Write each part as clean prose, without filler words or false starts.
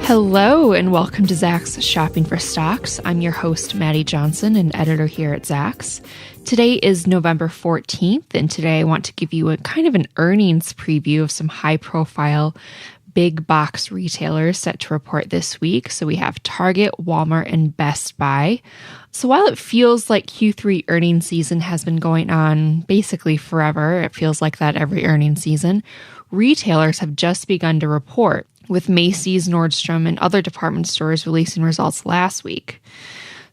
Hello and welcome to Zach's Shopping for Stocks. I'm your host, Maddy Johnson, an editor here at Zach's. Today is November 14th, and today I want to give you a kind of an earnings preview of some high-profile big box retailers set to report this week. So we have Target, Walmart, and Best Buy. So while it feels like Q3 earnings season has been going on basically forever, it feels like that every earnings season, retailers have just begun to report, with Macy's, Nordstrom, and other department stores releasing results last week.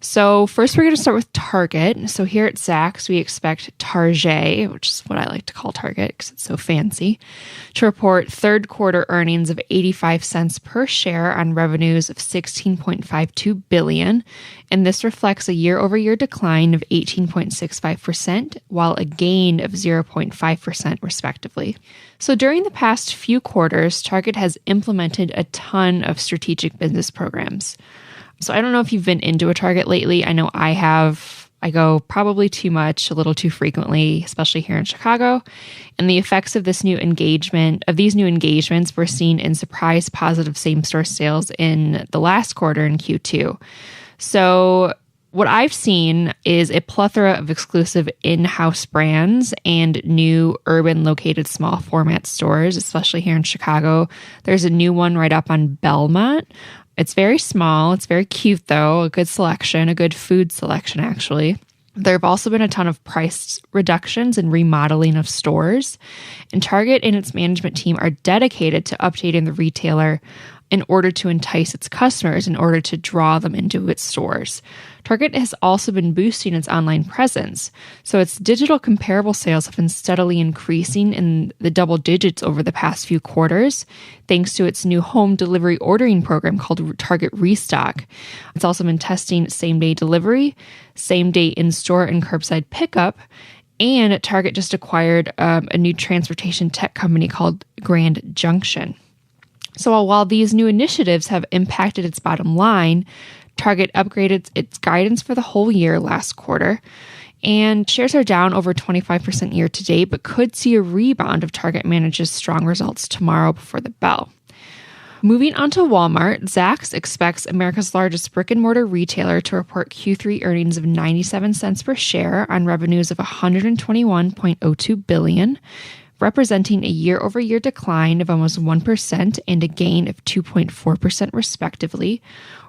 So first we're going to start with Target. So here at Zach's, we expect Target, which is what I like to call Target because it's so fancy, to report third quarter earnings of 85 cents per share on revenues of $16.52 billion. And this reflects a year-over-year decline of 18.65%, while a gain of 0.5% respectively. So during the past few quarters, Target has implemented a ton of strategic business programs. So I don't know if you've been into a Target lately. I know I have. I go probably too much, a little too frequently, especially here in Chicago. And the effects of these new engagements were seen in surprise positive same-store sales in the last quarter in Q2. So what I've seen is a plethora of exclusive in-house brands and new urban located small format stores, especially here in Chicago. There's a new one right up on Belmont. It's very small. It's very cute, though. A good selection, a good food selection, actually. There have also been a ton of price reductions and remodeling of stores. And Target and its management team are dedicated to updating the retailer in order to entice its customers, in order to draw them into its stores. Target has also been boosting its online presence. So its digital comparable sales have been steadily increasing in the double digits over the past few quarters, thanks to its new home delivery ordering program called Target Restock. It's also been testing same-day delivery, same-day in-store and curbside pickup, and Target just acquired a new transportation tech company called Grand Junction. So while these new initiatives have impacted its bottom line, Target upgraded its guidance for the whole year last quarter, and shares are down over 25% year to date, but could see a rebound if Target manages strong results tomorrow before the bell. Moving on to Walmart, Zach's expects America's largest brick-and-mortar retailer to report Q3 earnings of 97 cents per share on revenues of $121.02 billion, representing a year-over-year decline of almost 1% and a gain of 2.4% respectively.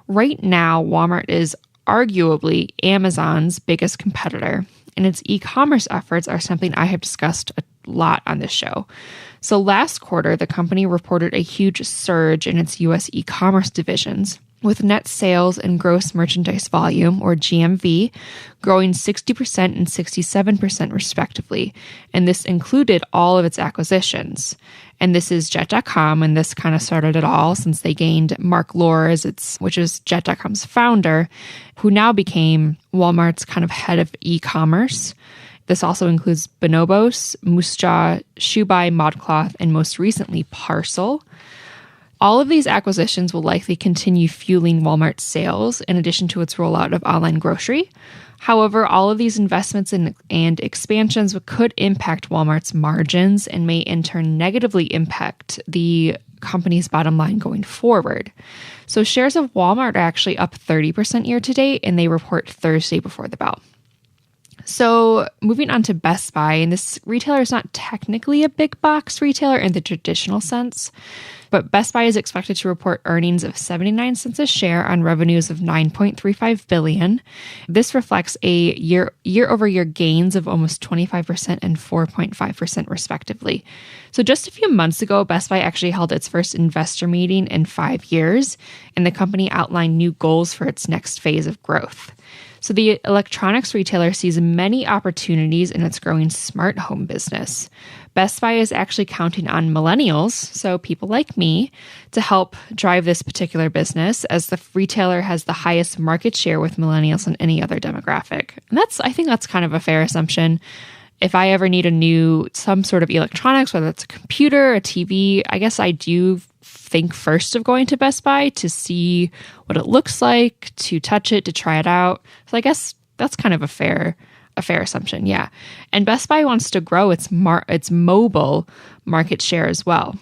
Right now, Walmart is arguably Amazon's biggest competitor, and its e-commerce efforts are something I have discussed a lot on this show. So last quarter, the company reported a huge surge in its U.S. e-commerce divisions, with net sales and gross merchandise volume, or GMV, growing 60% and 67% respectively, and this included all of its acquisitions. And this is Jet.com, and this kind of started it all since they gained Mark Lohr, which is Jet.com's founder, who now became Walmart's kind of head of e-commerce. This also includes Bonobos, Moose Jaw, Shoebuy, ModCloth, and most recently Parcel. All of these acquisitions will likely continue fueling Walmart's sales in addition to its rollout of online grocery. However, all of these investments and expansions could impact Walmart's margins and may in turn negatively impact the company's bottom line going forward. So shares of Walmart are actually up 30% year to date, and they report Thursday before the bell. So moving on to Best Buy, and this retailer is not technically a big box retailer in the traditional sense, but Best Buy is expected to report earnings of 79 cents a share on revenues of $9.35 billion. This reflects a year-over-year gains of almost 25% and 4.5% respectively. So just a few months ago, Best Buy actually held its first investor meeting in 5 years, and the company outlined new goals for its next phase of growth. So the electronics retailer sees many opportunities in its growing smart home business. Best Buy is actually counting on millennials, so people like me, to help drive this particular business, as the retailer has the highest market share with millennials than any other demographic. And I think that's kind of a fair assumption. If I ever need some sort of electronics, whether it's a computer, a TV, I guess I do think first of going to Best Buy to see what it looks like, to touch it, to try it out. So I guess that's kind of a fair assumption, yeah. And Best Buy wants to grow its mobile market share as well.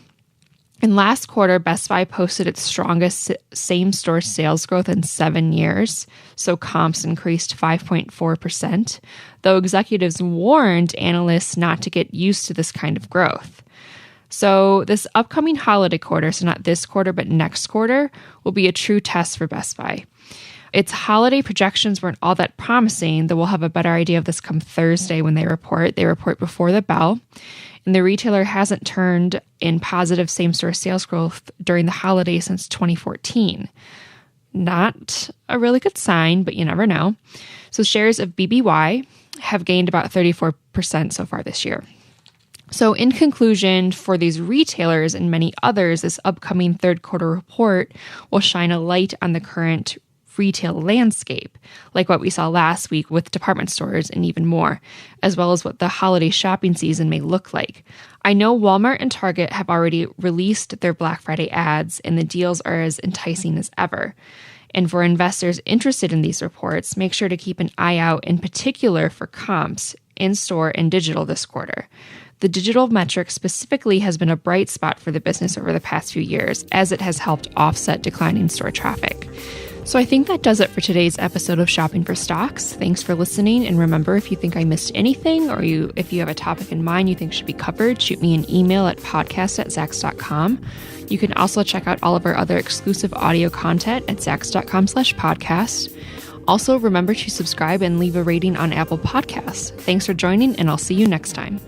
And last quarter, Best Buy posted its strongest same-store sales growth in 7 years, so comps increased 5.4%, though executives warned analysts not to get used to this kind of growth. So this upcoming holiday quarter, so not this quarter, but next quarter, will be a true test for Best Buy. Its holiday projections weren't all that promising, though we'll have a better idea of this come Thursday when they report. They report before the bell. And the retailer hasn't turned in positive same-store sales growth during the holiday since 2014. Not a really good sign, but you never know. So shares of BBY have gained about 34% so far this year. So in conclusion, for these retailers and many others, this upcoming third quarter report will shine a light on the current retail landscape, like what we saw last week with department stores and even more, as well as what the holiday shopping season may look like. I know Walmart and Target have already released their Black Friday ads, and the deals are as enticing as ever. And for investors interested in these reports, make sure to keep an eye out in particular for comps in-store and digital this quarter. The digital metric specifically has been a bright spot for the business over the past few years, as it has helped offset declining store traffic. So I think that does it for today's episode of Shopping for Stocks. Thanks for listening. And remember, if you think I missed anything or if you have a topic in mind you think should be covered, shoot me an email at podcast@zacks.com. You can also check out all of our other exclusive audio content at zacks.com/podcast. Also, remember to subscribe and leave a rating on Apple Podcasts. Thanks for joining, and I'll see you next time.